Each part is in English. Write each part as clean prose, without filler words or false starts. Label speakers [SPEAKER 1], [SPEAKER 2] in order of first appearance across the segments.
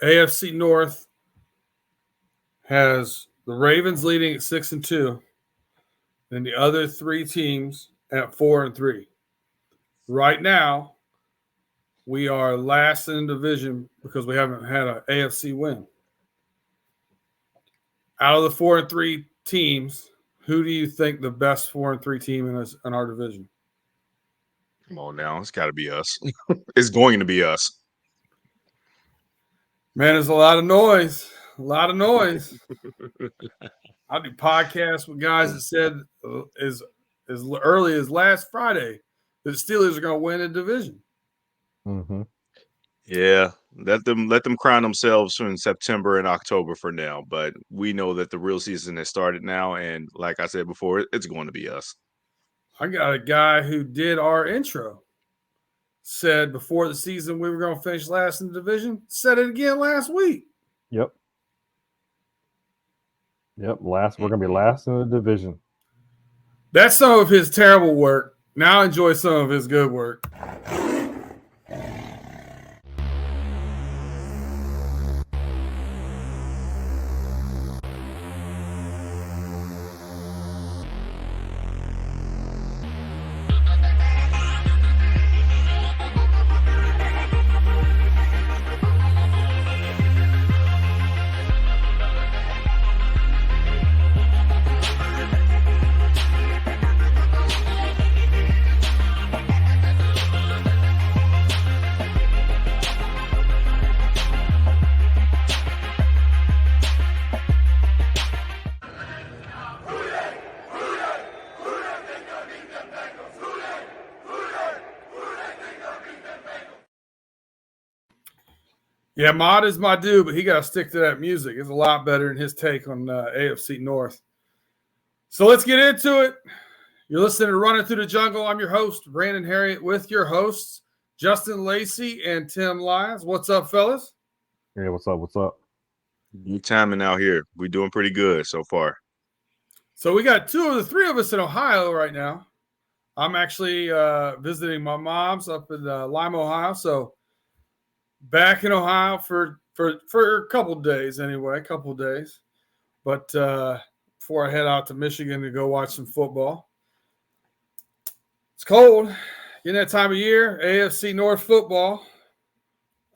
[SPEAKER 1] AFC North has the Ravens leading at 6-2, and the other three teams at 4-3. Right now, we are last in the division because we haven't had an AFC win. Out of the 4-3 teams, who do you think the best 4-3 team in our division?
[SPEAKER 2] Come on now, it's got to be us. It's going to be us.
[SPEAKER 1] Man, there's a lot of noise. A lot of noise. I do podcasts with guys that said as early as last Friday that the Steelers are going to win the division.
[SPEAKER 3] Mm-hmm.
[SPEAKER 2] Yeah, let them crown themselves in September and October for now. But we know that the real season has started now, and like I said before, it's going to be us.
[SPEAKER 1] I got a guy who did our intro. Said before the season we were going to finish last in the division. Said it again last week.
[SPEAKER 3] Yep. We're going to be last in the division.
[SPEAKER 1] That's some of his terrible work. Now enjoy some of his good work. Yeah, Mod is my dude, but he got to stick to that music. It's a lot better than his take on AFC North. So let's get into it. You're listening to Runnin Thru the Jungle. I'm your host, Brandon Herriott, with your hosts, Justin Lacey and Tim Lyons. What's up, fellas?
[SPEAKER 3] Yeah, what's up? What's up?
[SPEAKER 2] Good timing out here. We're doing pretty good so far.
[SPEAKER 1] So we got two of the three of us in Ohio right now. I'm actually visiting my mom's up in Lima, Ohio. So back in Ohio for a couple of days anyway, But before I head out to Michigan to go watch some football. It's cold. In that time of year, AFC North football.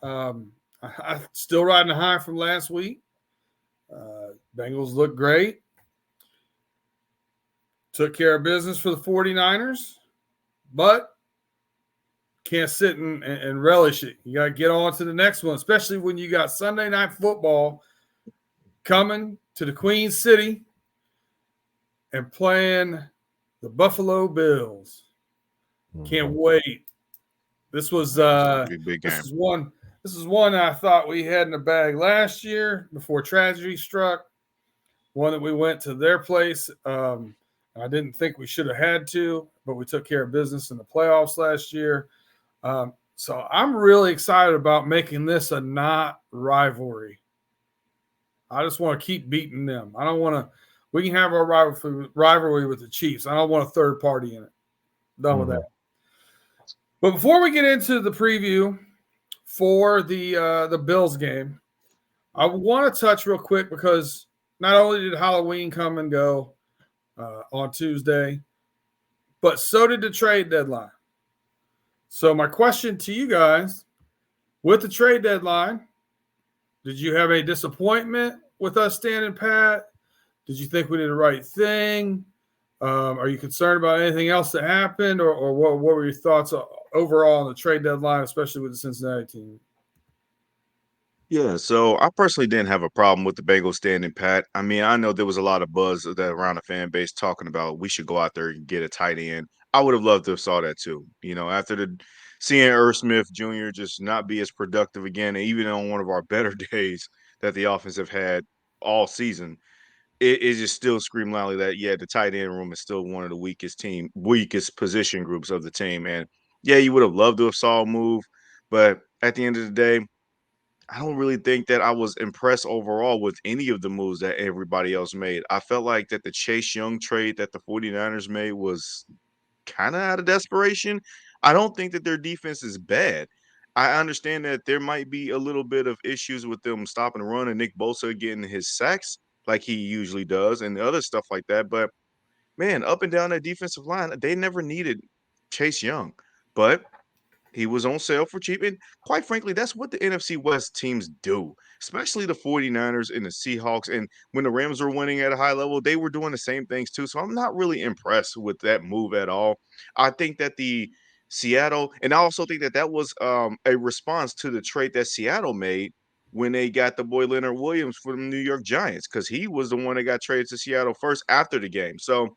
[SPEAKER 1] I'm still riding the high from last week. Bengals look great. Took care of business for the 49ers, but can't sit and relish it. You got to get on to the next one, especially when you got Sunday Night Football coming to the Queen City and playing the Buffalo Bills. Can't wait. This was
[SPEAKER 2] big game.
[SPEAKER 1] This is one I thought we had in the bag last year before tragedy struck. One that we went to their place. I didn't think we should have had to, but we took care of business in the playoffs last year. So I'm really excited about making this a not rivalry. I just want to keep beating them. I don't want to. We can have our rivalry with the Chiefs. I don't want a third party in it. Done with that. But before we get into the preview for the Bills game, I want to touch real quick because not only did Halloween come and go on Tuesday, but so did the trade deadline. So my question to you guys, with the trade deadline, did you have a disappointment with us standing pat? Did you think we did the right thing? Are you concerned about anything else that happened, or what were your thoughts overall on the trade deadline, especially with the Cincinnati team?
[SPEAKER 2] Yeah, so I personally didn't have a problem with the Bengals standing pat. I mean, I know there was a lot of buzz around the fan base talking about we should go out there and get a tight end. I would have loved to have saw that too. You know, after seeing Irv Smith Jr. just not be as productive again, and even on one of our better days that the offense have had all season, it just still screamed loudly that the tight end room is still one of the weakest position groups of the team. And yeah, you would have loved to have saw a move, but at the end of the day, I don't really think that I was impressed overall with any of the moves that everybody else made. I felt like that the Chase Young trade that the 49ers made was kind of out of desperation. I don't think that their defense is bad. I understand that there might be a little bit of issues with them stopping the run and Nick Bosa getting his sacks like he usually does and other stuff like that. But man, up and down that defensive line, they never needed Chase Young. But he was on sale for cheap. And quite frankly, that's what the NFC West teams do, especially the 49ers and the Seahawks. And when the Rams were winning at a high level, they were doing the same things too. So I'm not really impressed with that move at all. I think that the Seattle, and I also think that that was a response to the trade that Seattle made when they got the boy Leonard Williams from the New York Giants, because he was the one that got traded to Seattle first after the game. So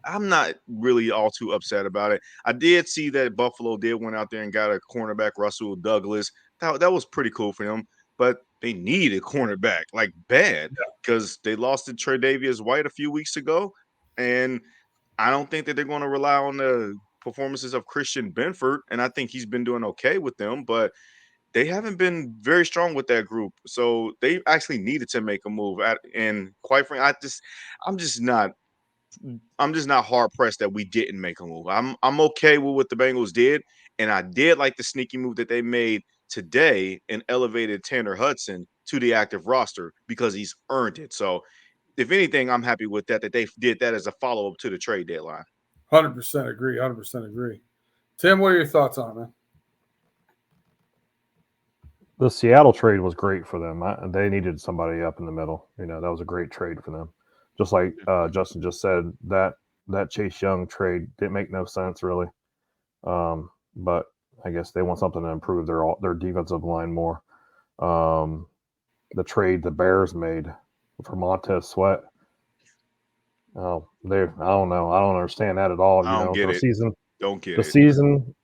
[SPEAKER 2] I'm not really all too upset about it. I did see that Buffalo did went out there and got a cornerback, Russell Douglas. That was pretty cool for them, but they need a cornerback like bad because they lost to Tre'Davious White a few weeks ago, and I don't think that they're going to rely on the performances of Christian Benford, and I think he's been doing okay with them, but they haven't been very strong with that group. So they actually needed to make a move. And quite frankly, I'm just not hard pressed that we didn't make a move. I'm okay with what the Bengals did, and I did like the sneaky move that they made today and elevated Tanner Hudson to the active roster because he's earned it. So, if anything, I'm happy with that they did that as a follow up to the trade deadline.
[SPEAKER 1] 100% agree. 100% agree. Tim, what are your thoughts on it, man?
[SPEAKER 3] The Seattle trade was great for them. They needed somebody up in the middle. That was a great trade for them. Just like Justin just said, that Chase Young trade didn't make no sense really. But I guess they want something to improve their defensive line more. The trade the Bears made for Montez Sweat. I don't know. I don't understand that at all.
[SPEAKER 2] I don't get it.
[SPEAKER 3] Don't get it. The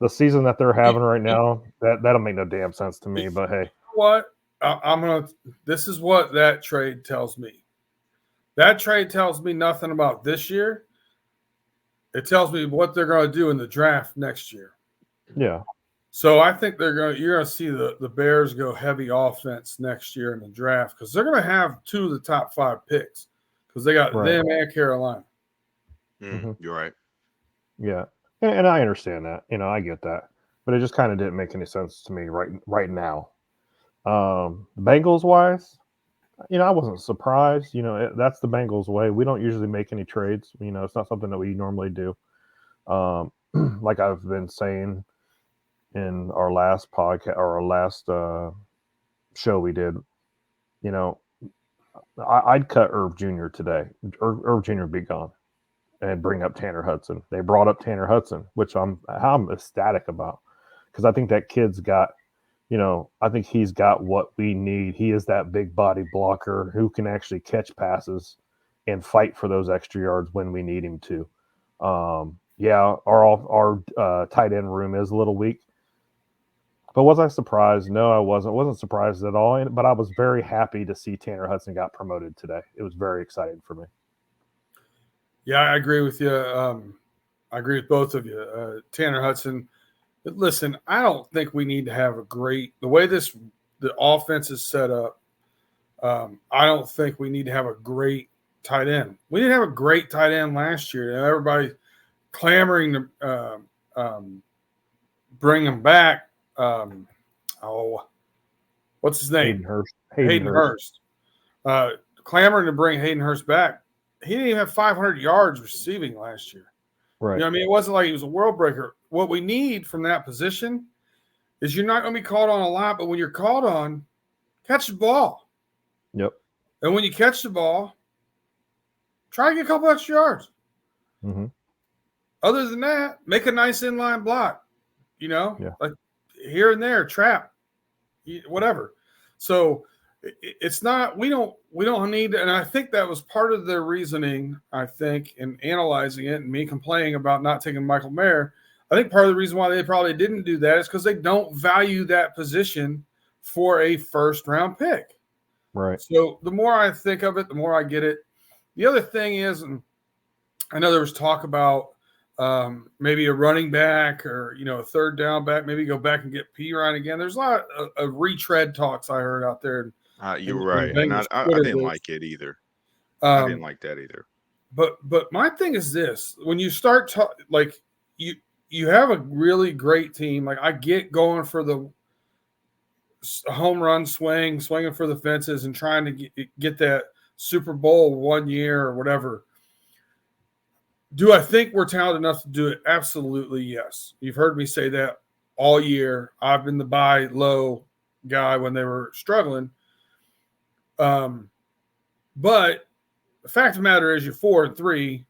[SPEAKER 3] season that they're having right now, that'll make no damn sense to me. But hey,
[SPEAKER 1] what this is what that trade tells me. That trade tells me nothing about this year. It tells me what they're going to do in the draft next year.
[SPEAKER 3] Yeah.
[SPEAKER 1] So I think you're going to see the Bears go heavy offense next year in the draft because they're going to have 2 of the top 5 picks because they got them and Carolina.
[SPEAKER 2] You're right.
[SPEAKER 3] Yeah. And I understand that. I get that. But it just kind of didn't make any sense to me right now. Bengals wise, I wasn't surprised. That's the Bengals way. We don't usually make any trades. It's not something that we normally do. Like I've been saying in our last podcast or our last show we did, I'd cut Irv Jr. today. Irv Jr. be gone and bring up Tanner Hudson. They brought up Tanner Hudson, which I'm ecstatic about because I think that kid's got I think he's got what we need. He is that big body blocker who can actually catch passes and fight for those extra yards when we need him to. Our tight end room is a little weak. But was I surprised? No, I wasn't. Wasn't surprised at all. But I was very happy to see Tanner Hudson got promoted today. It was very exciting for me.
[SPEAKER 1] Yeah, I agree with you. I agree with both of you. Tanner Hudson. But listen, I don't think we need to have the way the offense is set up. I don't think we need to have a great tight end. We didn't have a great tight end last year. Everybody clamoring to bring him back. What's his name? Hayden Hurst. Clamoring to bring Hayden Hurst back. He didn't even have 500 yards receiving last year.
[SPEAKER 3] Right.
[SPEAKER 1] It wasn't like he was a world breaker. What we need from that position is you're not going to be called on a lot, but when you're called on, catch the ball.
[SPEAKER 3] Yep.
[SPEAKER 1] And when you catch the ball, try to get a couple extra yards.
[SPEAKER 3] Mm-hmm.
[SPEAKER 1] Other than that, make a nice inline block. Like here and there, trap, whatever. So it's not. We don't need. And I think that was part of their reasoning. I think in analyzing it and me complaining about not taking Michael Mayer. I think part of the reason why they probably didn't do that is because they don't value that position for a first-round pick.
[SPEAKER 3] Right.
[SPEAKER 1] So the more I think of it, the more I get it. The other thing is, and I know there was talk about maybe a running back or, a third down back, maybe go back and get P-Ryan again. There's a lot of retread talks I heard out there.
[SPEAKER 2] You're right. And I didn't like it either. I didn't like that either.
[SPEAKER 1] But my thing is this. When you start you have a really great team. Like I get going for the a home run swinging for the fences and trying to get that Super Bowl 1 year or whatever. Do I think we're talented enough to do it? Absolutely, yes. You've heard me say that all year. I've been the buy low guy when they were struggling. But the fact of the matter is, you're 4-3.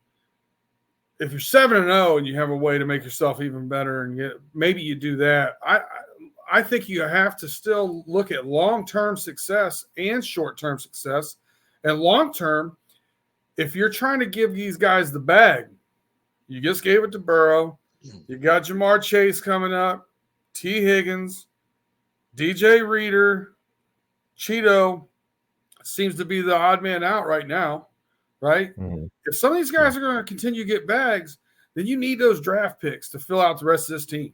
[SPEAKER 1] If you're 7-0 and you have a way to make yourself even better, and maybe you do that, I think you have to still look at long-term success and short-term success. And long-term, if you're trying to give these guys the bag, you just gave it to Burrow. You got Jamar Chase coming up, T. Higgins, DJ Reader, Cheeto seems to be the odd man out right now, right? Mm-hmm. If some of these guys are going to continue to get bags, then you need those draft picks to fill out the rest of this team.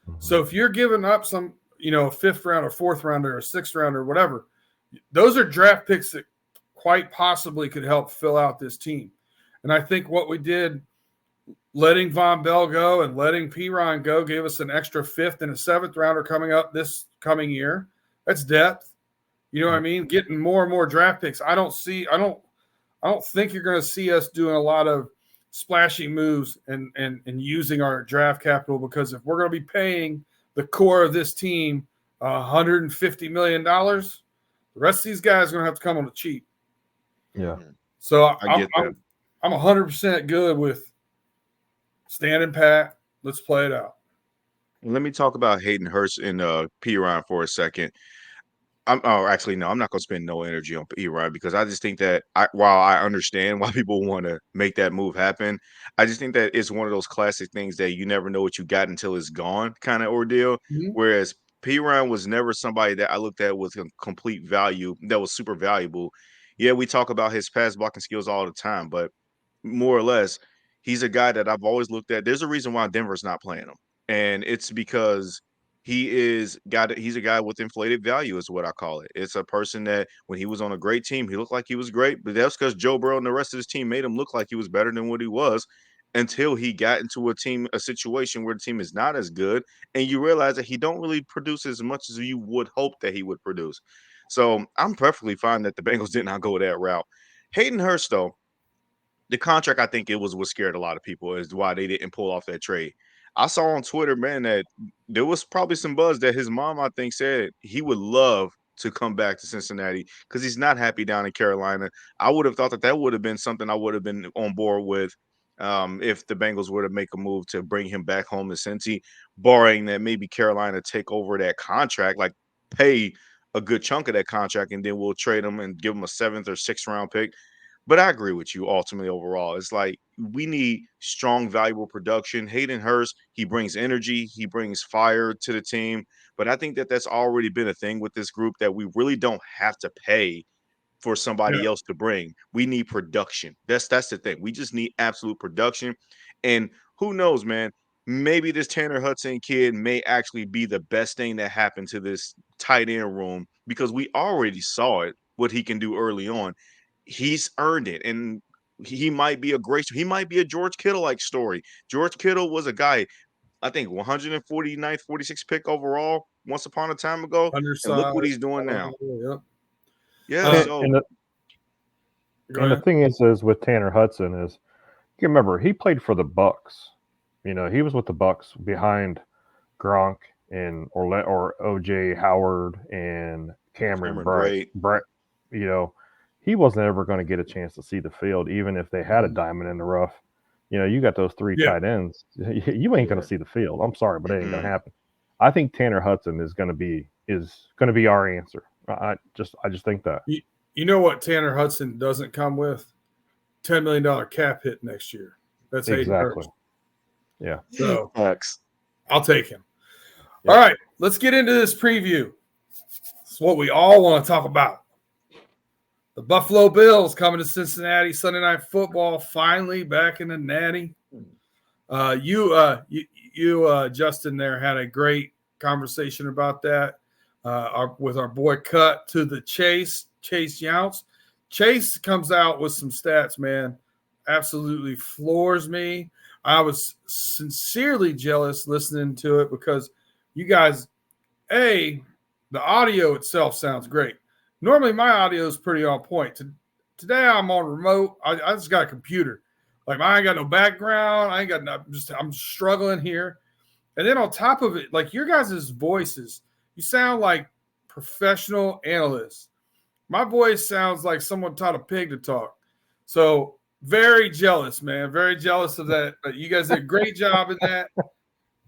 [SPEAKER 1] Mm-hmm. So if you're giving up some, fifth round or fourth rounder or sixth rounder or whatever, those are draft picks that quite possibly could help fill out this team. And I think what we did, letting Von Bell go and letting Piron go, gave us an extra fifth and a seventh rounder coming up this coming year. That's depth. You know what I mean? Getting more and more draft picks. I don't think you're going to see us doing a lot of splashy moves and using our draft capital, because if we're going to be paying the core of this team $150 million, the rest of these guys are going to have to come on the cheap.
[SPEAKER 3] Yeah.
[SPEAKER 1] So I'm 100% good with standing pat. Let's play it out.
[SPEAKER 2] Let me talk about Hayden Hurst and Piron for a second. I'm not going to spend no energy on Piron, because I just think that while I understand why people want to make that move happen, I just think that it's one of those classic things that you never know what you got until it's gone kind of ordeal. Mm-hmm. Whereas Piron was never somebody that I looked at with a complete value that was super valuable. Yeah, we talk about his pass blocking skills all the time, but more or less, he's a guy that I've always looked at. There's a reason why Denver's not playing him, and it's because he's a guy with inflated value is what I call it. It's a person that when he was on a great team, he looked like he was great, but that's because Joe Burrow and the rest of his team made him look like he was better than what he was, until he got into a situation where the team is not as good, and you realize that he don't really produce as much as you would hope that he would produce. So I'm perfectly fine that the Bengals did not go that route. Hayden Hurst, though, the contract, I think it was what scared a lot of people, is why they didn't pull off that trade. I saw on Twitter, man, that there was probably some buzz that his mom, I think, said he would love to come back to Cincinnati because he's not happy down in Carolina. I would have thought that would have been something I would have been on board with if the Bengals were to make a move to bring him back home to Cincy, barring that maybe Carolina take over that contract, like pay a good chunk of that contract, and then we'll trade him and give him a 7th or 6th round pick. But I agree with you ultimately overall. It's like we need strong, valuable production. Hayden Hurst, he brings energy. He brings fire to the team. But I think that that's already been a thing with this group, that we really don't have to pay for somebody else to bring. We need production. That's the thing. We just need absolute production. And who knows, man, maybe this Tanner Hudson kid may actually be the best thing that happened to this tight end room, because we already saw it, what he can do early on. He's earned it, and he might be a George Kittle-like story. George Kittle was a guy, I think 149th, 46th pick overall once upon a time ago. Undersized, and look what he's doing now.
[SPEAKER 3] And the thing is with Tanner Hudson is, you remember, he played for the Bucks. He was with the Bucks behind Gronk and or OJ Howard and Cameron Brate. He wasn't ever going to get a chance to see the field, even if they had a diamond in the rough. You got those 3 tight ends. You ain't going to see the field. I'm sorry, but it ain't going to happen. I think Tanner Hudson is going to be our answer. I just think that.
[SPEAKER 1] You know what Tanner Hudson doesn't come with? $10 million cap hit next year. That's
[SPEAKER 3] exactly. Yeah.
[SPEAKER 1] So I'll take him. Yeah. All right, let's get into this preview. It's what we all want to talk about. The Buffalo Bills coming to Cincinnati, Sunday Night Football, finally back in the Natty. You, Justin, there had a great conversation about that with our boy Cut to the Chase Younts. Chase comes out with some stats, man. Absolutely floors me. I was sincerely jealous listening to it, because you guys, the audio itself sounds great. Normally, my audio is pretty on point. Today, I'm on remote. I just got a computer. Like, I ain't got no background. I ain't got no, I'm struggling here. And then on top of it, like your guys' voices, you sound like professional analysts. My voice sounds like someone taught a pig to talk. So very jealous, man. Very jealous of that. But you guys did a great job in that.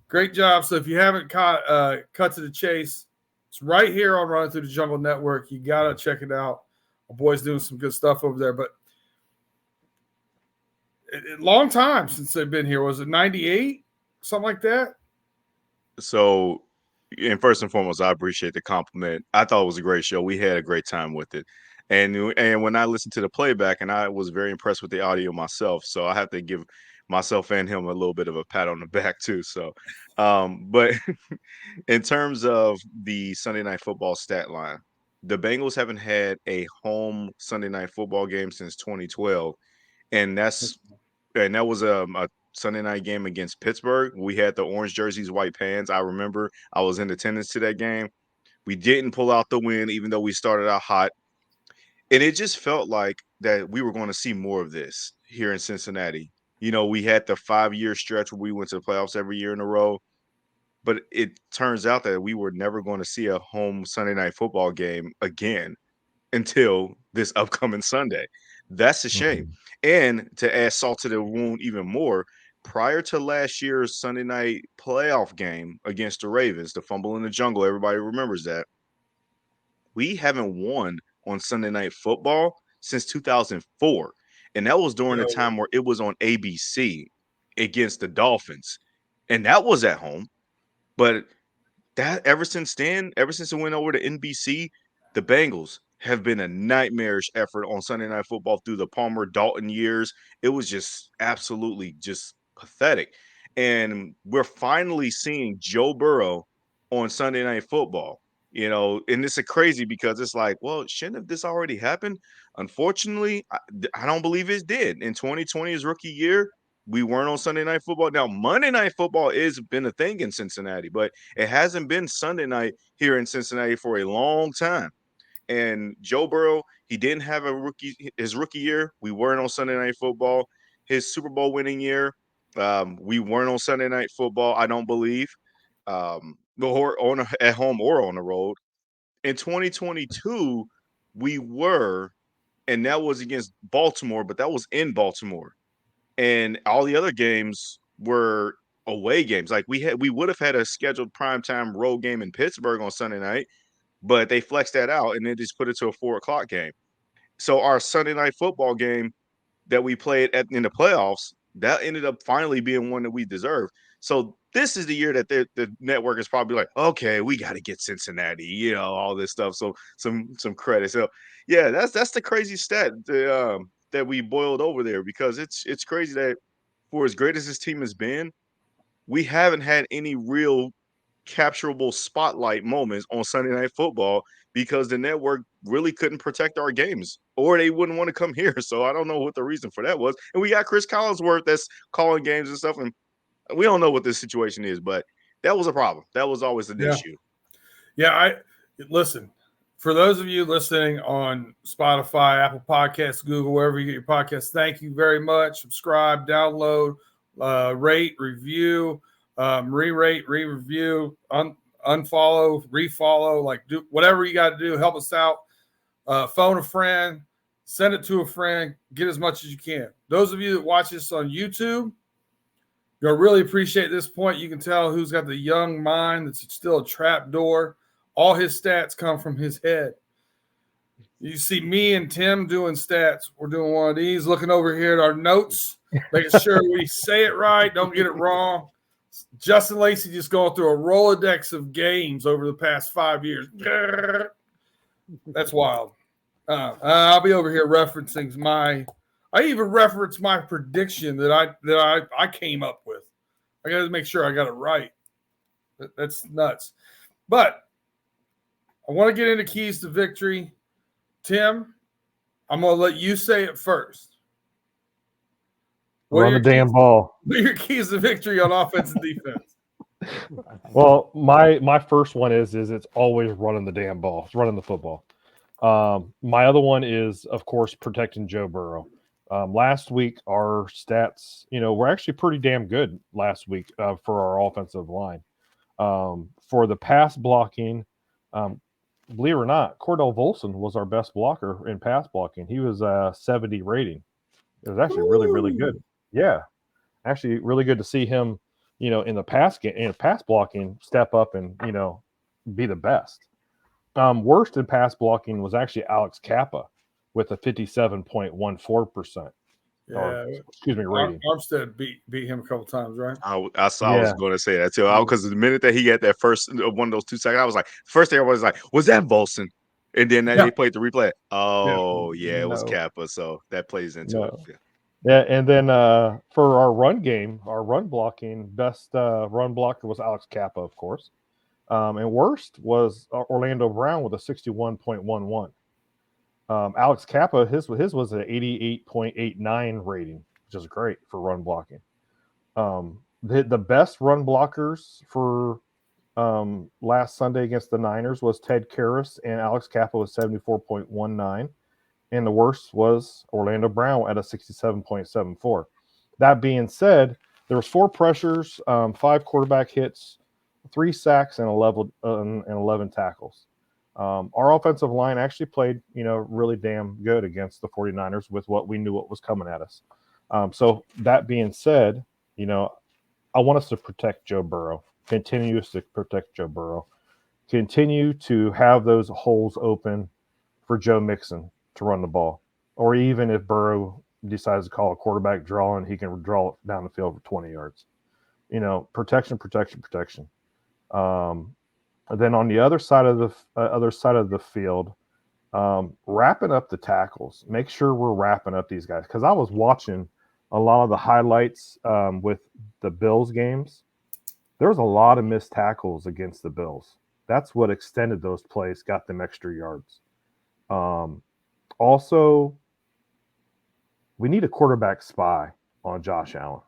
[SPEAKER 1] Great job. So if you haven't cut to the chase, it's right here on Running Through the Jungle Network. You got to check it out. My boy's doing some good stuff over there. But long time since they've been here. Was it 98? Something like that?
[SPEAKER 2] So, and first and foremost, I appreciate the compliment. I thought it was a great show. We had a great time with it. And when I listened to the playback, and I was very impressed with the audio myself. So I have to give myself and him a little bit of a pat on the back too. So, but in terms of the Sunday Night Football stat line, the Bengals haven't had a home Sunday Night Football game since 2012, and that was a Sunday night game against Pittsburgh. We had the orange jerseys, white pants. I remember I was in attendance to that game. We didn't pull out the win, even though we started out hot. And it just felt like that we were going to see more of this here in Cincinnati. You know, we had the 5-year stretch where we went to the playoffs every year in a row. But it turns out that we were never going to see a home Sunday night football game again until this upcoming Sunday. That's a shame. And to add salt to the wound even more, prior to last year's Sunday night playoff game against the Ravens, the fumble in the jungle, everybody remembers that. We haven't won on Sunday Night Football since 2004. And that was during the time where it was on ABC against the Dolphins. And that was at home. But that ever since then, ever since it went over to NBC, the Bengals have been a nightmarish effort on Sunday Night Football through the Palmer Dalton years. It was just absolutely just pathetic. And we're finally seeing Joe Burrow on Sunday Night Football. You know, and it's crazy because it's like, well, shouldn't have this already happened? Unfortunately, I don't believe it did. In 2020, his rookie year, we weren't on Sunday Night Football. Now, Monday Night Football has been a thing in Cincinnati, but it hasn't been Sunday night here in Cincinnati for a long time. And Joe Burrow, he didn't have his rookie year. We weren't on Sunday Night Football. His Super Bowl winning year, we weren't on Sunday Night Football, I don't believe, or at home or on the road. In 2022, we were, and that was against Baltimore, but that was in Baltimore. And all the other games were away games. Like we would have had a scheduled primetime road game in Pittsburgh on Sunday night, but they flexed that out and then just put it to a 4:00 game. So our Sunday Night Football game that we played in the playoffs, that ended up finally being one that we deserved. So this is the year that the network is probably like, okay, we got to get Cincinnati, you know, all this stuff. So some credit. So yeah, that's the crazy stat that we boiled over there, because it's crazy that for as great as this team has been, we haven't had any real capturable spotlight moments on Sunday Night Football because the network really couldn't protect our games, or they wouldn't want to come here. So I don't know what the reason for that was. And we got Chris Collinsworth that's calling games and stuff, and we don't know what this situation is, but that was a problem. That was always an issue.
[SPEAKER 1] Yeah, listen. For those of you listening on Spotify, Apple Podcasts, Google, wherever you get your podcasts, thank you very much. Subscribe, download, rate, review, re-rate, re-review, unfollow, refollow, like do whatever you got to do. Help us out. Phone a friend, send it to a friend, get as much as you can. Those of you that watch this on YouTube, you'll really appreciate this point. You can tell who's got the young mind that's still a trap door. All his stats come from his head. You see me and Tim doing stats. We're doing one of these, looking over here at our notes, making sure we say it right, don't get it wrong. Justin Lacey just going through a Rolodex of games over the past 5 years. That's wild. I'll be over here referencing I even referenced my prediction that I came up with. I got to make sure I got it right. That's nuts. But I want to get into keys to victory. Tim, I'm going to let you say it first.
[SPEAKER 3] Run the damn ball.
[SPEAKER 1] What are your keys to victory on offense and defense?
[SPEAKER 3] Well, my first one is it's always running the damn ball. It's running the football. My other one is, of course, protecting Joe Burrow. Last week, our stats, were actually pretty damn good last week for our offensive line. For the pass blocking, believe it or not, Cordell Volson was our best blocker in pass blocking. He was a 70 rating. It was actually really, really good. Yeah, actually really good to see him, in the pass game, in pass blocking, step up and be the best. Worst in pass blocking was actually Alex Kappa with a 57.14%.
[SPEAKER 1] Yeah,
[SPEAKER 3] Rating.
[SPEAKER 1] Armstead beat him a couple times, right?
[SPEAKER 2] I was
[SPEAKER 3] Yeah.
[SPEAKER 2] going to say that too. Because the minute that he got that first one of those 2 seconds, I was like, first thing I was like, was that Volson? And then he played the replay. Oh, yeah, it was
[SPEAKER 3] No.
[SPEAKER 2] Kappa. So that plays into it. Yeah.
[SPEAKER 3] Yeah, and then for our run game, our run blocking, best run blocker was Alex Kappa, of course. And worst was Orlando Brown with a 61.11. Alex Kappa, his was an 88.89 rating, which is great for run blocking. The best run blockers for last Sunday against the Niners was Ted Karras, and Alex Kappa was 74.19. And the worst was Orlando Brown at a 67.74. That being said, there was 4 pressures, 5 quarterback hits, 3 sacks, and 11 tackles. Our offensive line actually played, really damn good against the 49ers with what we knew what was coming at us. So that being said, I want us to protect Joe Burrow, continue to protect Joe Burrow, continue to have those holes open for Joe Mixon to run the ball. Or even if Burrow decides to call a quarterback draw and he can draw it down the field for 20 yards. Protection. And then on the other side of the field, wrapping up the tackles. Make sure we're wrapping up these guys. Because I was watching a lot of the highlights with the Bills games. There was a lot of missed tackles against the Bills. That's what extended those plays, got them extra yards. Also, we need a quarterback spy on Josh Allen.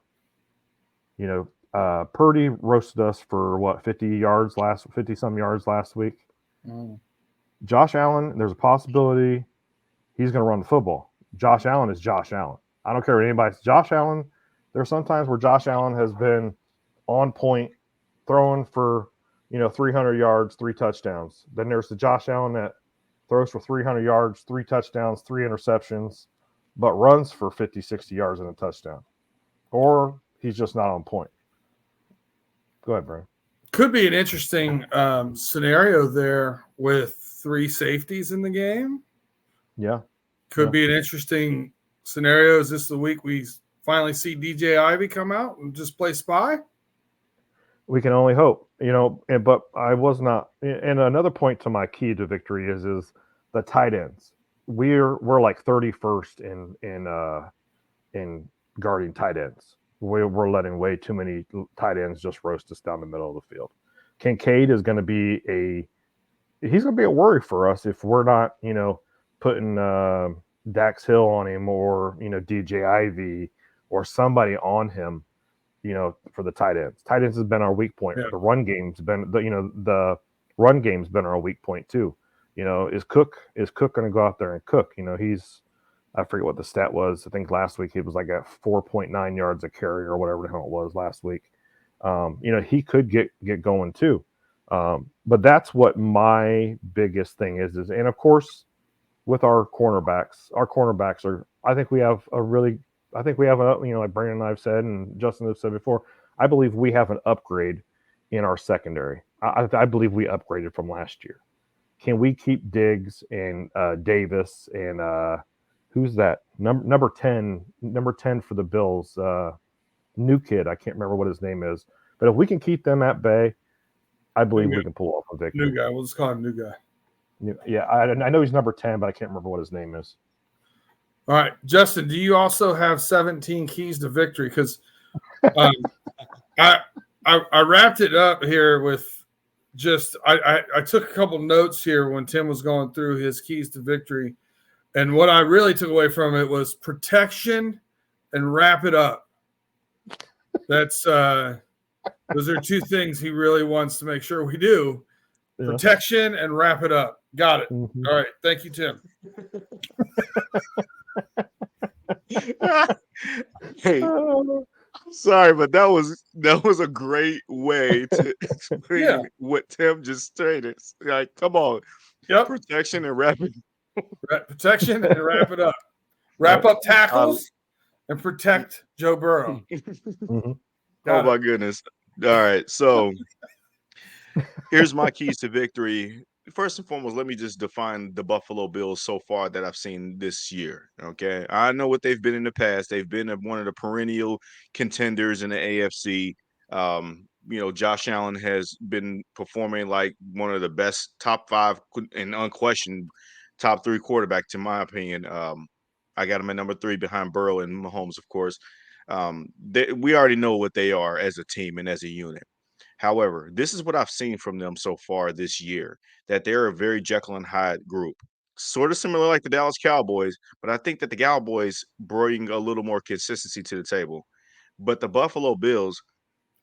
[SPEAKER 3] Purdy roasted us for 50 some yards last week. Josh Allen, there's a possibility he's going to run the football. Josh Allen is Josh Allen. I don't care what anybody says. Josh Allen, there are some times where Josh Allen has been on point, throwing for 300 yards, 3 touchdowns. Then there's the Josh Allen that throws for 300 yards, 3 touchdowns, 3 interceptions, but runs for 50, 60 yards and a touchdown. Or he's just not on point. Go ahead, Brian.
[SPEAKER 1] Could be an interesting scenario there with 3 safeties in the game.
[SPEAKER 3] Yeah.
[SPEAKER 1] Could be an interesting scenario. Is this the week we finally see DJ Ivy come out and just play spy?
[SPEAKER 3] We can only hope, but I was not. And another point to my key to victory is the tight ends. We're like 31st in guarding tight ends. We're letting way too many tight ends just roast us down the middle of the field. Kincaid is going to be a worry for us if we're not, putting Dax Hill on him or, DJ Ivy or somebody on him, for the tight ends. Tight ends has been our weak point. Yeah. The run game's been the run game's been our weak point too. Is Cook going to go out there and cook? I forget what the stat was. I think last week he was like at 4.9 yards a carry or whatever the hell it was last week. He could get going too. But that's what my biggest thing is. And of course, with our cornerbacks are, I think we have like Brandon and I've said, and Justin have said before, I believe we have an upgrade in our secondary. I believe we upgraded from last year. Can we keep Diggs and Davis and who's that? Number 10 for the Bills, new kid. I can't remember what his name is. But if we can keep them at bay, I believe we can pull off a victory.
[SPEAKER 1] New guy. We'll just call him new guy.
[SPEAKER 3] Yeah, I know he's number 10, but I can't remember what his name is.
[SPEAKER 1] All right, Justin, do you also have 17 keys to victory? Because I wrapped it up here with just I took a couple notes here when Tim was going through his keys to victory. And what I really took away from it was protection and wrap it up. That's Those are two things he really wants to make sure we do.
[SPEAKER 3] Yeah.
[SPEAKER 1] Protection and wrap it up. Got it.
[SPEAKER 3] Mhm.
[SPEAKER 1] All right. Thank you, Tim.
[SPEAKER 2] Hey, I'm sorry, but that was a great way to explain
[SPEAKER 1] Yeah.
[SPEAKER 2] what Tim just stated. Like, come on,
[SPEAKER 1] Yep.
[SPEAKER 2] protection and wrapping.
[SPEAKER 1] Protection and wrap it up. Wrap up tackles and protect Joe Burrow.
[SPEAKER 3] Mhm.
[SPEAKER 2] Oh
[SPEAKER 1] Got
[SPEAKER 2] my
[SPEAKER 1] it.
[SPEAKER 2] goodness. All right, so here's my keys to victory. First and foremost, let me just define the Buffalo Bills so far that I've seen this year. Okay. I know what they've been in the past. They've been one of the perennial contenders in the AFC. Josh Allen has been performing like one of the best top five and unquestioned top three quarterbacks, in my opinion. I got him at number 3 behind Burrow and Mahomes, of course. We already know what they are as a team and as a unit. However, this is what I've seen from them so far this year, that they're a very Jekyll and Hyde group. Sort of similar like the Dallas Cowboys, but I think that the Cowboys bring a little more consistency to the table. But the Buffalo Bills,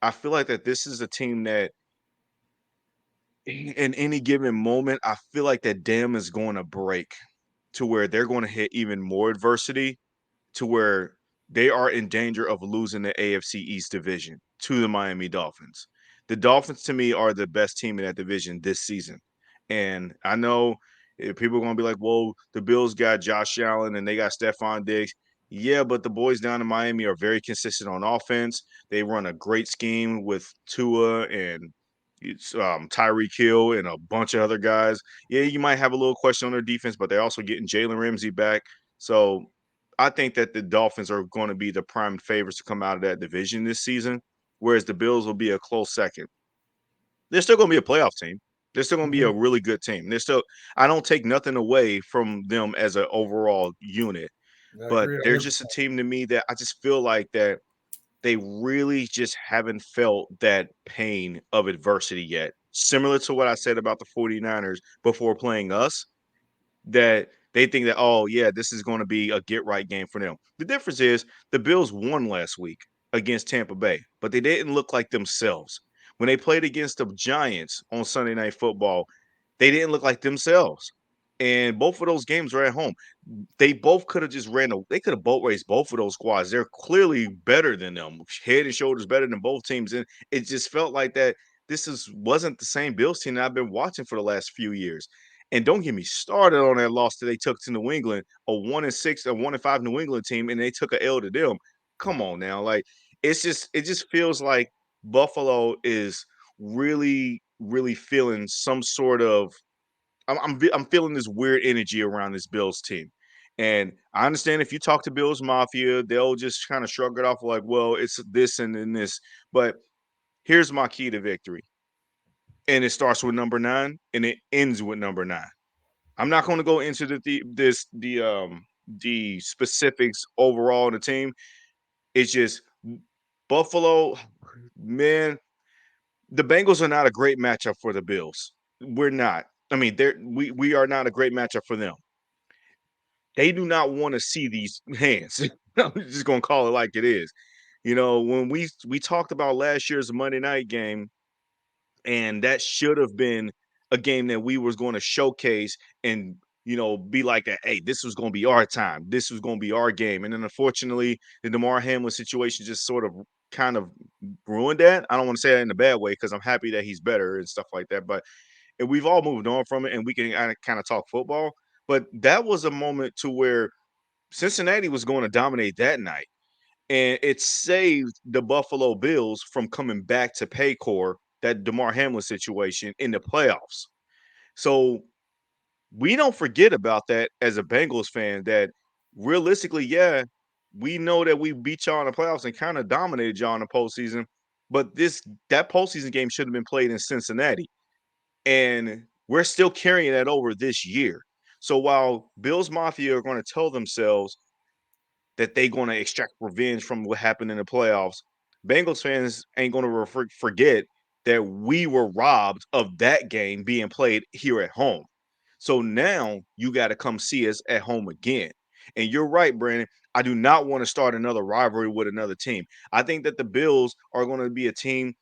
[SPEAKER 2] I feel like that this is a team that in any given moment, I feel like that dam is going to break to where they're going to hit even more adversity to where they are in danger of losing the AFC East division to the Miami Dolphins. The Dolphins, to me, are the best team in that division this season. And I know people are going to be like, well, the Bills got Josh Allen and they got Stephon Diggs. Yeah, but the boys down in Miami are very consistent on offense. They run a great scheme with Tua and Tyreek Hill and a bunch of other guys. Yeah, you might have a little question on their defense, but they're also getting Jalen Ramsey back. So I think that the Dolphins are going to be the prime favorites to come out of that division this season, whereas the Bills will be a close second. They're still going to be a playoff team. They're still going to be a really good team. I don't take nothing away from them as an overall unit,
[SPEAKER 1] I
[SPEAKER 2] but
[SPEAKER 1] agree
[SPEAKER 2] they're
[SPEAKER 1] 100%.
[SPEAKER 2] just a team to me that I just feel like that they really just haven't felt that pain of adversity yet. Similar to what I said about the 49ers before playing us, that they think that, oh, yeah, this is going to be a get right game for them. The difference is the Bills won last week against Tampa Bay, but they didn't look like themselves. When they played against the Giants on Sunday Night Football, they didn't look like themselves. And both of those games were at home. They both could have just they could have boat raced both of those squads. They're clearly better than them, head and shoulders better than both teams. And it just felt like that wasn't the same Bills team that I've been watching for the last few years. And don't get me started on that loss that they took to New England, a 1-6, a 1-5 New England team, and they took a L to them. Come on now. Like it just feels like Buffalo is really, really feeling some sort of I'm feeling this weird energy around this Bills team. And I understand if you talk to Bills Mafia, they'll just kind of shrug it off like, well, it's this and then this. But here's my key to victory. And it starts with number 9 and it ends with number 9. I'm not going to go into the specifics overall in the team. It's just Buffalo, man. The Bengals are not a great matchup for the Bills. We're not. I mean, we are not a great matchup for them. They do not want to see these hands. I'm just gonna call it like it is. When we talked about last year's Monday night game, and that should have been a game that we was going to showcase and be like that. Hey, this was going to be our time. This was going to be our game. And then unfortunately, the DeMar Hamlin situation just sort of kind of ruined that. I don't want to say that in a bad way because I'm happy that he's better and stuff like that. But and we've all moved on from it, and we can kind of talk football. But that was a moment to where Cincinnati was going to dominate that night. And it saved the Buffalo Bills from coming back to Paycor, that DeMar Hamlin situation in the playoffs. So we don't forget about that as a Bengals fan, that realistically, yeah, we know that we beat y'all in the playoffs and kind of dominated y'all in the postseason. But that postseason game should have been played in Cincinnati. And we're still carrying that over this year. So while Bills Mafia are going to tell themselves that they're going to extract revenge from what happened in the playoffs, Bengals fans ain't going to forget that we were robbed of that game being played here at home. So now you got to come see us at home again. And you're right, Brandon. I do not want to start another rivalry with another team. I think that the Bills are going to be a team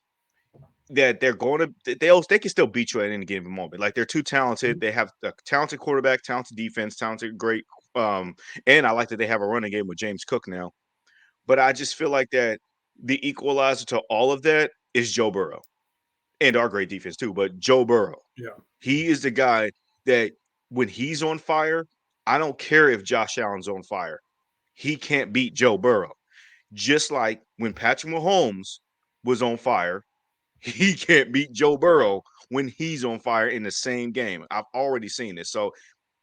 [SPEAKER 2] that they're going to they can still beat you at any given moment. Like they're too talented. They have a talented quarterback, talented defense, talented great. And I like that they have a running game with James Cook now. But I just feel like that the equalizer to all of that is Joe Burrow and our great defense too. But Joe Burrow,
[SPEAKER 1] Yeah.
[SPEAKER 2] he is the guy that when he's on fire, I don't care if Josh Allen's on fire. He can't beat Joe Burrow. Just like when Patrick Mahomes was on fire, he can't beat Joe Burrow when he's on fire in the same game. I've already seen this. So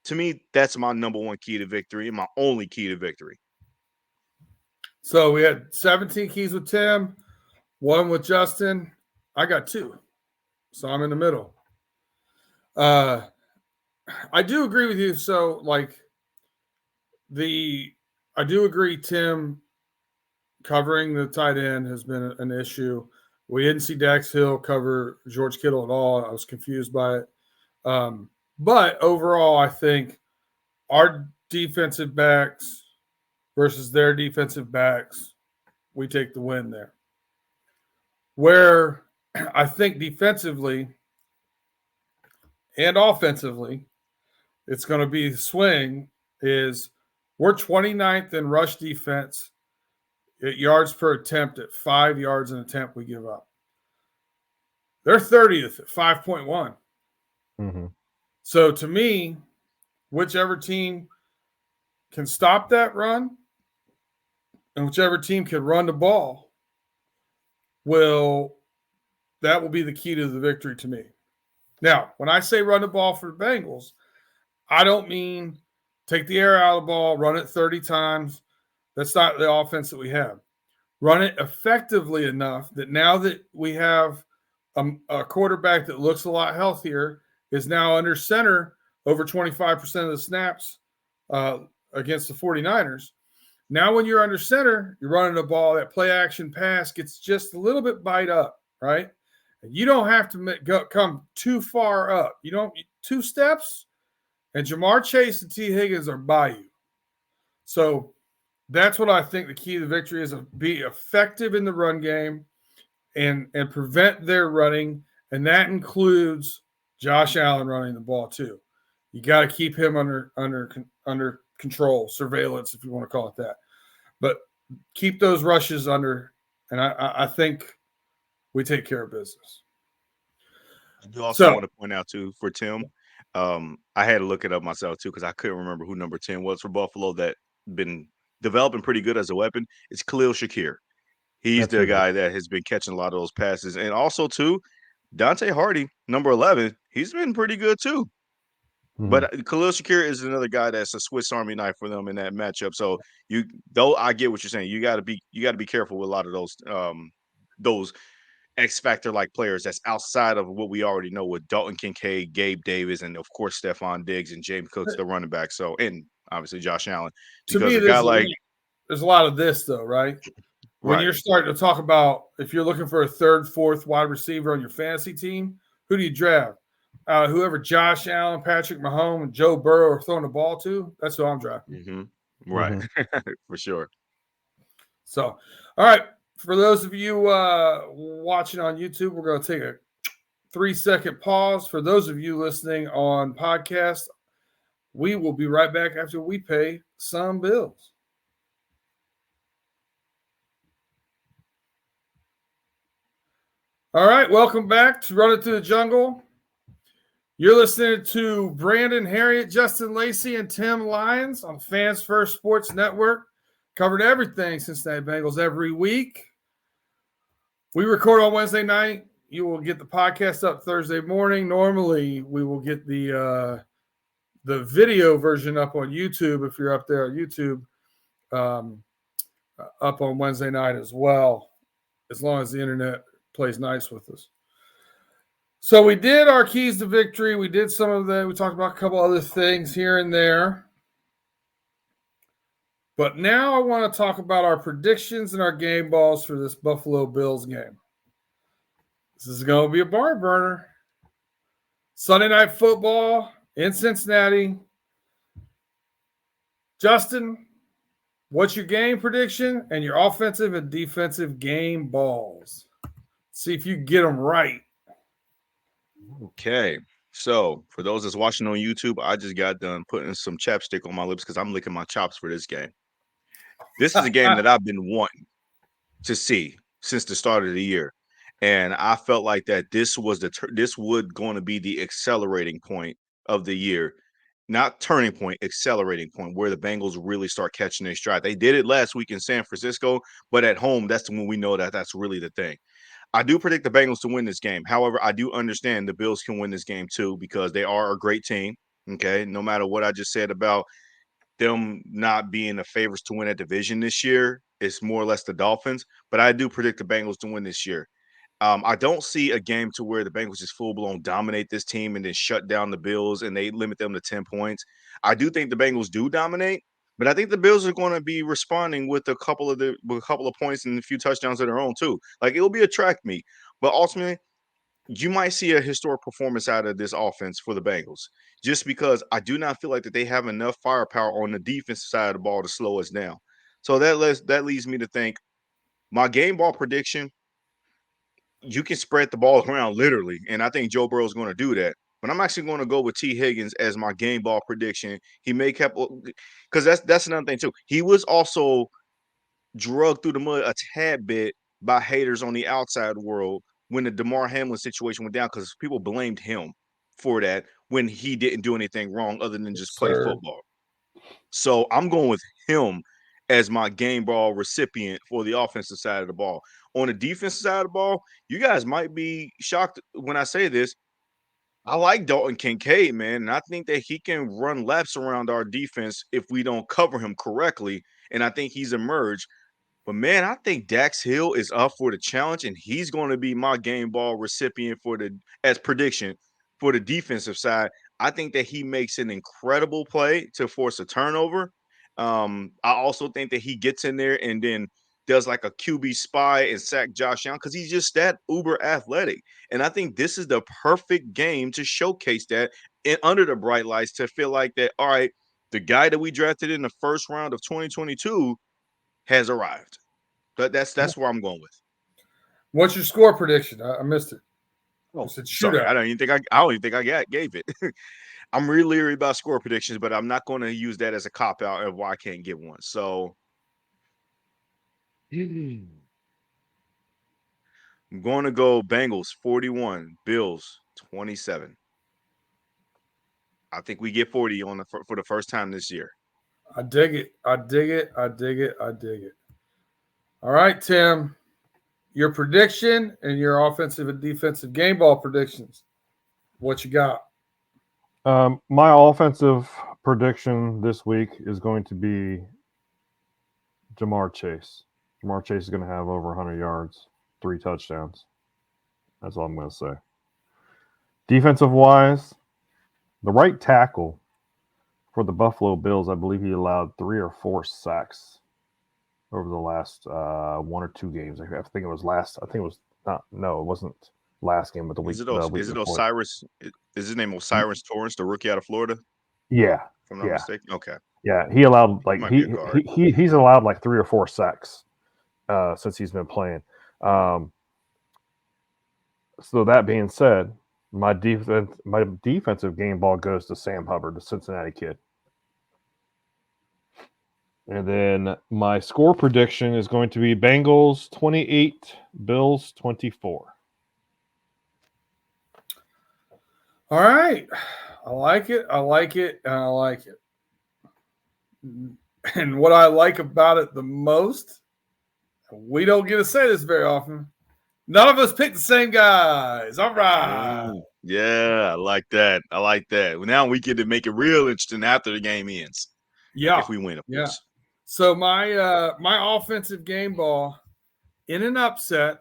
[SPEAKER 2] to me, that's my number one key to victory and my only key to victory.
[SPEAKER 1] So we had 17 keys with Tim, 1 with Justin. I got 2. So I'm in the middle. I do agree with you. So like I do agree Tim covering the tight end has been an issue. We didn't see Dax Hill cover George Kittle at all. I was confused by it. But overall, I think our defensive backs versus their defensive backs, we take the win there. Where I think defensively and offensively, it's going to be the swing is we're 29th in rush defense at yards per attempt at 5 yards an attempt we give up. They're 30th at 5.1.
[SPEAKER 3] Mm-hmm.
[SPEAKER 1] So to me, whichever team can stop that run and whichever team can run the ball that will be the key to the victory to me. Now, when I say run the ball for the Bengals, I don't mean take the air out of the ball, run it 30 times. That's not the offense that we have. Run it effectively enough that now that we have a quarterback that looks a lot healthier, is now under center over 25% of the snaps against the 49ers. Now when you're under center, you're running the ball, that play action pass gets just a little bit bite up, right? And you don't have to come too far up. You don't 2 steps, and Jamar Chase and T. Higgins are by you. So that's what I think the key to the victory is: be effective in the run game and prevent their running, and that includes Josh Allen running the ball too. You got to keep him under control, surveillance, if you want to call it that. But keep those rushes under, and I think we take care of business.
[SPEAKER 2] I do also want to point out too for Tim, I had to look it up myself too because I couldn't remember who number 10 was for Buffalo that been developing pretty good as a weapon. It's Khalil Shakir. He's the guy that has been catching a lot of those passes. And also too, Dante Hardy, number 11, he's been pretty good too. Mm-hmm. But Khalil Shakir is another guy that's a Swiss Army knife for them in that matchup. So I get what you're saying. You got to be careful with a lot of those X factor like players that's outside of what we already know with Dalton Kincaid, Gabe Davis, and of course Stephon Diggs and James Cook's the running back. So and obviously Josh Allen.
[SPEAKER 1] To me, there's a lot of this though, right? When you're starting to talk about if you're looking for a 3rd, 4th wide receiver on your fantasy team, who do you draft? Whoever Josh Allen, Patrick Mahomes, and Joe Burrow are throwing the ball to, that's who I'm drafting.
[SPEAKER 2] Mm-hmm. Right. Mm-hmm. For sure.
[SPEAKER 1] So, all right. For those of you watching on YouTube, we're going to take a 3-second pause. For those of you listening on podcast, we will be right back after we pay some bills. All right, welcome back to Runnin Thru the Jungle. You're listening to Brandon Herriott, Justin Lacey, and Tim Lyons on Fans First Sports Network. Covered everything Cincinnati Bengals every week. We record on Wednesday night. You will get the podcast up Thursday morning. Normally, we will get the video version up on YouTube if you're up there on YouTube, up on Wednesday night as well, as long as the internet plays nice with us. So we did our keys to victory. We did some of that. We talked about a couple other things here and there. But now I want to talk about our predictions and our game balls for this Buffalo Bills game. This is going to be a barn burner. Sunday Night Football in Cincinnati. Justin, what's your game prediction and your offensive and defensive game balls? See if you can get them right.
[SPEAKER 2] Okay. So for those that's watching on YouTube, I just got done putting some chapstick on my lips because I'm licking my chops for this game. This is a game that I've been wanting to see since the start of the year. And I felt like that this was this would going to be the accelerating point of the year. Not turning point, accelerating point, where the Bengals really start catching their stride. They did it last week in San Francisco, but at home, that's when we know that that's really the thing. I do predict the Bengals to win this game. However, I do understand the Bills can win this game too because they are a great team. Okay. No matter what I just said about them not being the favorites to win a division this year, it's more or less the Dolphins. But I do predict the Bengals to win this year. I don't see a game to where the Bengals just full blown dominate this team and then shut down the Bills and they limit them to 10 points. I do think the Bengals do dominate, but I think the Bills are going to be responding with a couple of points and a few touchdowns of their own too. Like it'll be a track meet, but ultimately you might see a historic performance out of this offense for the Bengals, just because I do not feel like that they have enough firepower on the defensive side of the ball to slow us down. So that leads me to think my game ball prediction, you can spread the ball around literally, and I think Joe Burrow is going to do that. But I'm actually going to go with T. Higgins as my game ball prediction. He may kept because that's another thing too. He was also drugged through the mud a tad bit by haters on the outside world when the DeMar Hamlin situation went down because people blamed him for that when he didn't do anything wrong other than just play football. So I'm going with him as my game ball recipient for the offensive side of the ball. On the defensive side of the ball, you guys might be shocked when I say this. I like Dalton Kincaid, man, and I think that he can run laps around our defense if we don't cover him correctly. And I think he's emerged. But man, I think Dax Hill is up for the challenge, and he's going to be my game ball recipient for the as prediction for the defensive side. I think that he makes an incredible play to force a turnover. I also think that he gets in there and then does like a QB spy and sack Josh Allen because he's just that uber athletic. And I think this is the perfect game to showcase that and under the bright lights to feel like that, all right, the guy that we drafted in the first round of 2022 has arrived. But that's where I'm going with.
[SPEAKER 1] What's your score prediction? I missed it.
[SPEAKER 2] Oh,
[SPEAKER 1] It's
[SPEAKER 2] sorry.
[SPEAKER 1] shootout.
[SPEAKER 2] I don't even think I gave it. I'm really leery about score predictions, but I'm not going to use that as a cop out of why I can't give one. So I'm going to go Bengals 41, Bills 27. I think we get 40 for the first time this year.
[SPEAKER 1] I dig it. I dig it. I dig it. I dig it. All right, Tim. Your prediction and your offensive and defensive game ball predictions. What you got?
[SPEAKER 3] My offensive prediction this week is going to be Jamar Chase. Jamar Chase is going to have over 100 yards, 3 touchdowns. That's all I'm going to say. Defensive wise, the right tackle for the Buffalo Bills, I believe he allowed 3 or 4 sacks over the last 1 or 2 games. I think it was last. I think it was not. No, it wasn't last game, but the week.
[SPEAKER 2] Is it Osiris? Is his name Osiris Torrance, the rookie out of Florida?
[SPEAKER 3] Yeah,
[SPEAKER 2] if I'm not mistaken. Okay.
[SPEAKER 3] Yeah, he allowed like he's allowed like 3 or 4 sacks since he's been playing. So that being said, my defensive game ball goes to Sam Hubbard, the Cincinnati kid. And then my score prediction is going to be Bengals 28, Bills 24.
[SPEAKER 1] All right. I like it. I like it. And I like it. And what I like about it the most, we don't get to say this very often. None of us picked the same guys. All right.
[SPEAKER 2] Yeah, I like that. I like that. Well, now we get to make it real interesting after the game ends.
[SPEAKER 1] Yeah.
[SPEAKER 2] If we win, of course.
[SPEAKER 1] So my offensive game ball in an upset.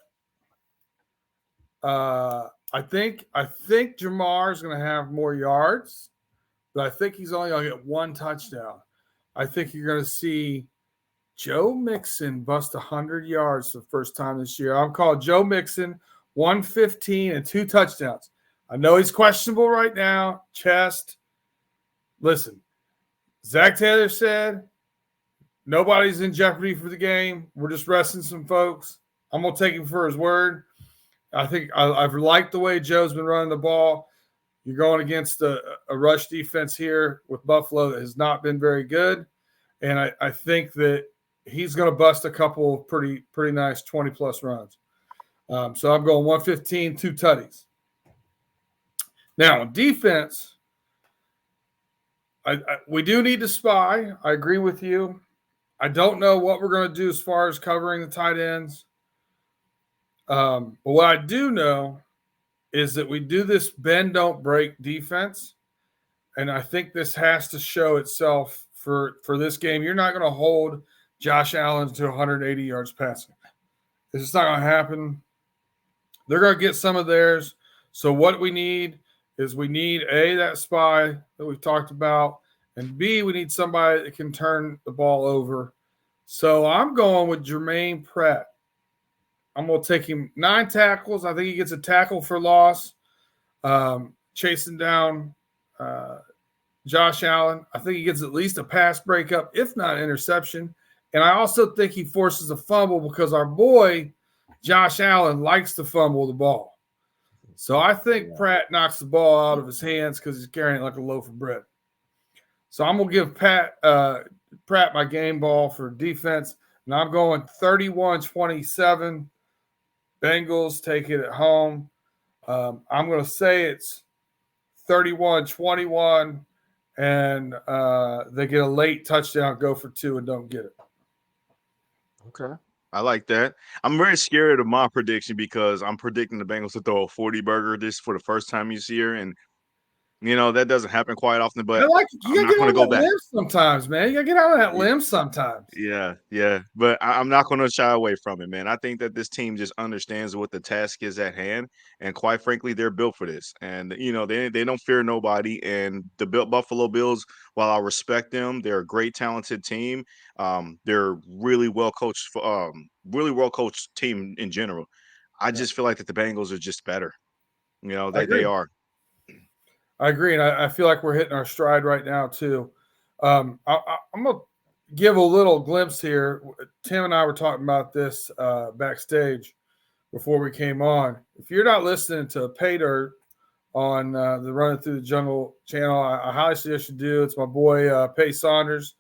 [SPEAKER 1] I think Jamar is going to have more yards, but I think he's only going to get 1 touchdown. I think you're going to see Joe Mixon bust 100 yards for the first time this year. I'm calling Joe Mixon 115 and 2 touchdowns. I know he's questionable right now. Chest. Listen, Zach Taylor said nobody's in jeopardy for the game. We're just resting some folks. I'm going to take him for his word. I think I've liked the way Joe's been running the ball. You're going against a rush defense here with Buffalo that has not been very good. And I think that he's going to bust a couple of pretty nice 20-plus runs. So I'm going 115, 2 tutties. Now, on defense, we do need to spy. I agree with you. I don't know what we're going to do as far as covering the tight ends. But what I do know is that we do this bend, don't break defense. And I think this has to show itself for this game. You're not going to hold Josh Allen to 180 yards passing. It's just not going to happen. They're going to get some of theirs. So what we need is we need, A, that spy that we've talked about, and B, we need somebody that can turn the ball over. So I'm going with Jermaine Pratt. I'm going to take him 9 tackles. I think he gets a tackle for loss, chasing down Josh Allen. I think he gets at least a pass breakup, if not interception. And I also think he forces a fumble because our boy, Josh Allen, likes to fumble the ball. So I think Pratt knocks the ball out of his hands because he's carrying it like a loaf of bread. So I'm going to give Pratt my game ball for defense. And I'm going 31-27. Bengals take it at home. I'm going to say it's 31-21, and they get a late touchdown, go for 2, and don't get it.
[SPEAKER 2] Okay. I like that. I'm very scared of my prediction because I'm predicting the Bengals to throw a 40-burger this for the first time this year, and that doesn't happen quite often, but
[SPEAKER 1] you
[SPEAKER 2] I'm not going to go back.
[SPEAKER 1] Limb sometimes, man. You got to get out of that limb sometimes.
[SPEAKER 2] Yeah. But I'm not going to shy away from it, man. I think that this team just understands what the task is at hand. And quite frankly, they're built for this. And, they don't fear nobody. And the Buffalo Bills, while I respect them, they're a great, talented team. They're really well-coached team in general. I just feel like that the Bengals are just better. They are.
[SPEAKER 1] I agree, and I feel like we're hitting our stride right now too. I'm going to give a little glimpse here. Tim and I were talking about this backstage before we came on. If you're not listening to Pay Dirt on the Runnin Thru the Jungle channel, I highly suggest you do. It's my boy Pay Saunders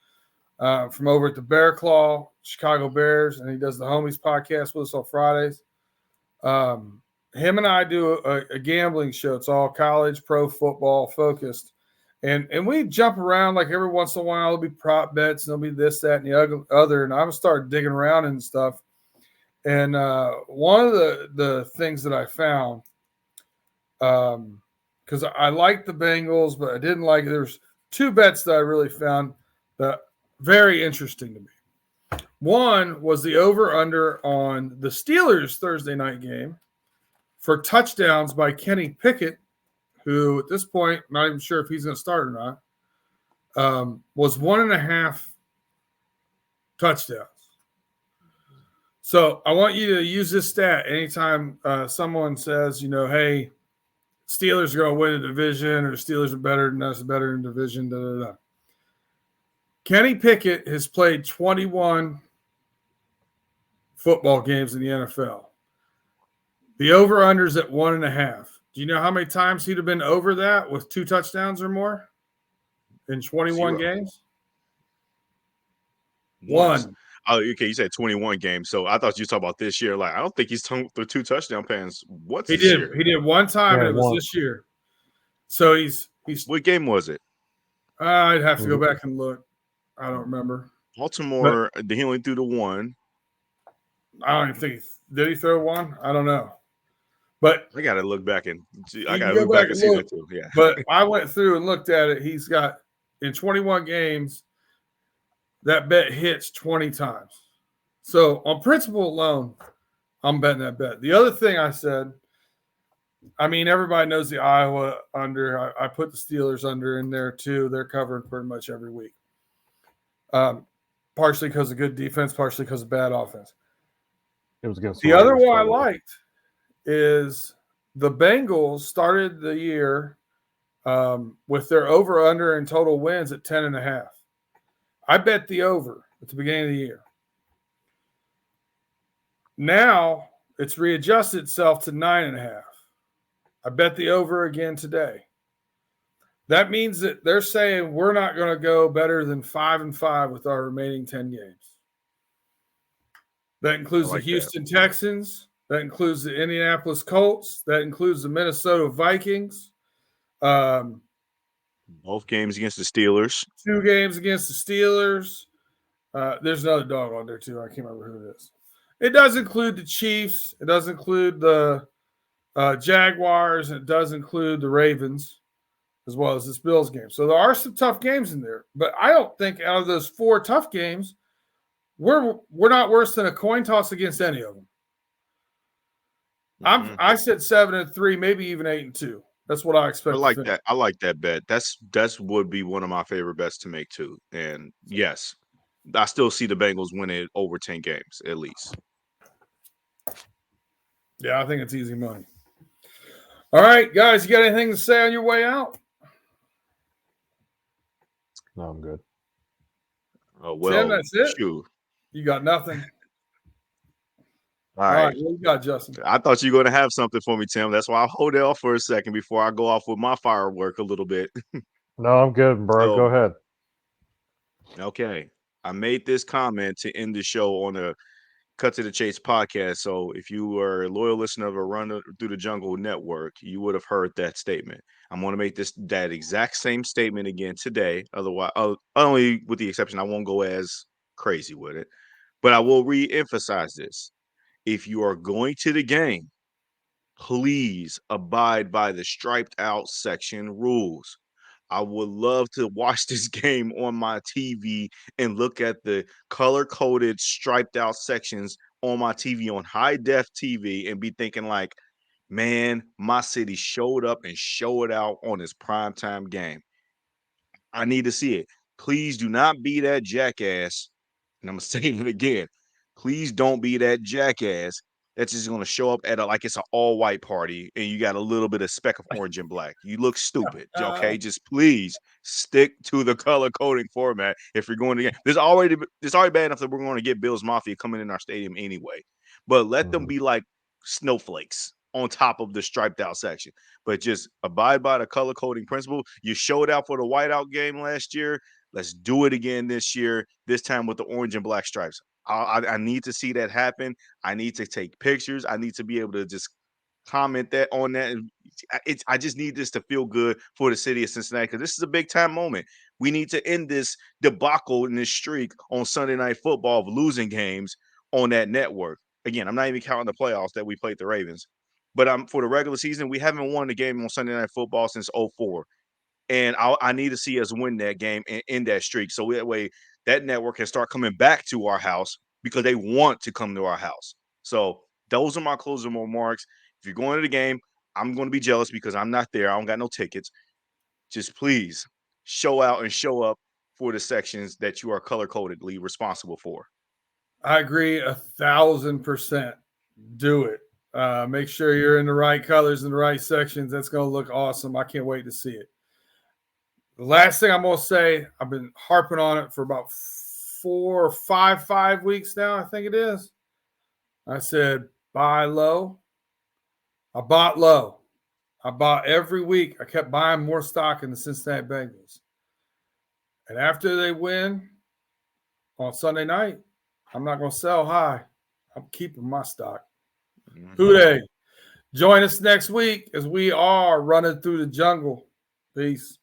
[SPEAKER 1] from over at the Bear Claw, Chicago Bears, and he does the Homies podcast with us on Fridays. Him and I do a gambling show. It's all college, pro football focused. And we jump around like every once in a while. There'll be prop bets, and there'll be this, that, and the other. And I'm going to start digging around and stuff. And one of the things that I found, because I liked the Bengals, but I didn't like it. There's 2 bets that I really found that very interesting to me. One was the over-under on the Steelers Thursday night game for touchdowns by Kenny Pickett, who at this point, not even sure if he's going to start or not, was 1.5 touchdowns. So I want you to use this stat anytime someone says, hey, Steelers are going to win a division, or Steelers are better than us, better in division, da-da-da. Kenny Pickett has played 21 football games in the NFL. The over-under's at 1.5. Do you know how many times he'd have been over that with 2 touchdowns or more in 21 games?
[SPEAKER 2] Once.
[SPEAKER 1] 1.
[SPEAKER 2] Oh, okay. You said 21 games. So I thought you were talking about this year. Like, I don't think he's thrown the 2 touchdown passes. What's this year?
[SPEAKER 1] He did one time, and it was this year. So he's.
[SPEAKER 2] What game was it?
[SPEAKER 1] I'd have to go back and look. I don't remember.
[SPEAKER 2] Baltimore. He only threw the 1.
[SPEAKER 1] I don't even think did he throw 1? I don't know. But
[SPEAKER 2] I got to look back and see. I got
[SPEAKER 1] to
[SPEAKER 2] to look back and see that too. Yeah.
[SPEAKER 1] But I went through and looked at it. He's got in 21 games, that bet hits 20 times. So on principle alone, I'm betting that bet. The other thing I said, everybody knows the Iowa under. I put the Steelers under in there too. They're covering pretty much every week. Partially because of good defense, partially because of bad offense.
[SPEAKER 3] It was against
[SPEAKER 1] the other one I liked is the Bengals started the year with their over-under in total wins at 10.5. I bet the over at the beginning of the year. Now It's readjusted itself to 9.5. I bet the over again today. That means that they're saying we're not going to go better than 5-5 with our remaining 10 games. That includes the Houston Texans. That includes the Indianapolis Colts. That includes the Minnesota Vikings.
[SPEAKER 2] Both games against the Steelers.
[SPEAKER 1] 2 games against the Steelers. There's another dog on there, too. I can't remember who it is. It does include the Chiefs. It does include the Jaguars. And it does include the Ravens, as well as this Bills game. So there are some tough games in there. But I don't think out of those 4 tough games, we're not worse than a coin toss against any of them. I said 7-3, maybe even 8-2. That's what I expect.
[SPEAKER 2] I like that. I like that bet. That's would be one of my favorite bets to make too. And yes, I still see the Bengals winning over 10 games at least.
[SPEAKER 1] Yeah, I think it's easy money. All right, guys, you got anything to say on your way out?
[SPEAKER 3] No, I'm good.
[SPEAKER 2] Oh well,
[SPEAKER 1] Tim, that's it.
[SPEAKER 2] Shoot.
[SPEAKER 1] You got nothing.
[SPEAKER 2] All right.
[SPEAKER 1] What you got, Justin?
[SPEAKER 2] I thought you were going to have something for me, Tim. That's why I hold it off for a second before I go off with my firework a little bit.
[SPEAKER 3] No, I'm good, bro.
[SPEAKER 2] So,
[SPEAKER 3] go ahead.
[SPEAKER 2] Okay. I made this comment to end the show on the Cut to the Chase podcast. So if you were a loyal listener of a Run Through the Jungle network, you would have heard that statement. I'm going to make that exact same statement again today. Otherwise, only with the exception, I won't go as crazy with it. But I will re-emphasize this. If you are going to the game, please abide by the striped out section rules. I would love to watch this game on my TV and look at the color coded striped out sections on my TV on high def TV and be thinking like, man, my city showed up and showed out on this primetime game. I need to see it. Please do not be that jackass. And I'm going to say it again. Please don't be that jackass that's just going to show up at like it's an all-white party and you got a little bit of speck of orange and black. You look stupid, okay? Just please stick to the color coding format if you're going to get. It's already bad enough that we're going to get Bills Mafia coming in our stadium anyway. But let them be like snowflakes on top of the striped out section. But just abide by the color coding principle. You showed out for the whiteout game last year. Let's do it again this year, this time with the orange and black stripes. I need to see that happen. I need to take pictures. I need to be able to just comment that on that. I just need this to feel good for the city of Cincinnati because this is a big time moment. We need to end this debacle in this streak on Sunday Night Football of losing games on that network. Again, I'm not even counting the playoffs that we played the Ravens. But for the regular season, we haven't won the game on Sunday Night Football since 2004. And I need to see us win that game and end that streak. So that way that network can start coming back to our house because they want to come to our house. So those are my closing remarks. If you're going to the game, I'm going to be jealous because I'm not there. I don't got no tickets. Just please show out and show up for the sections that you are color-codedly responsible for.
[SPEAKER 1] I agree 1,000%. Do it. Make sure you're in the right colors and the right sections. That's going to look awesome. I can't wait to see it. The last thing I'm going to say, I've been harping on it for about 4 or 5 weeks now, I think it is. I said, buy low. I bought low. I bought every week. I kept buying more stock in the Cincinnati Bengals. And after they win on Sunday night, I'm not going to sell high. I'm keeping my stock. Hooday. Join us next week as we are running through the jungle. Peace.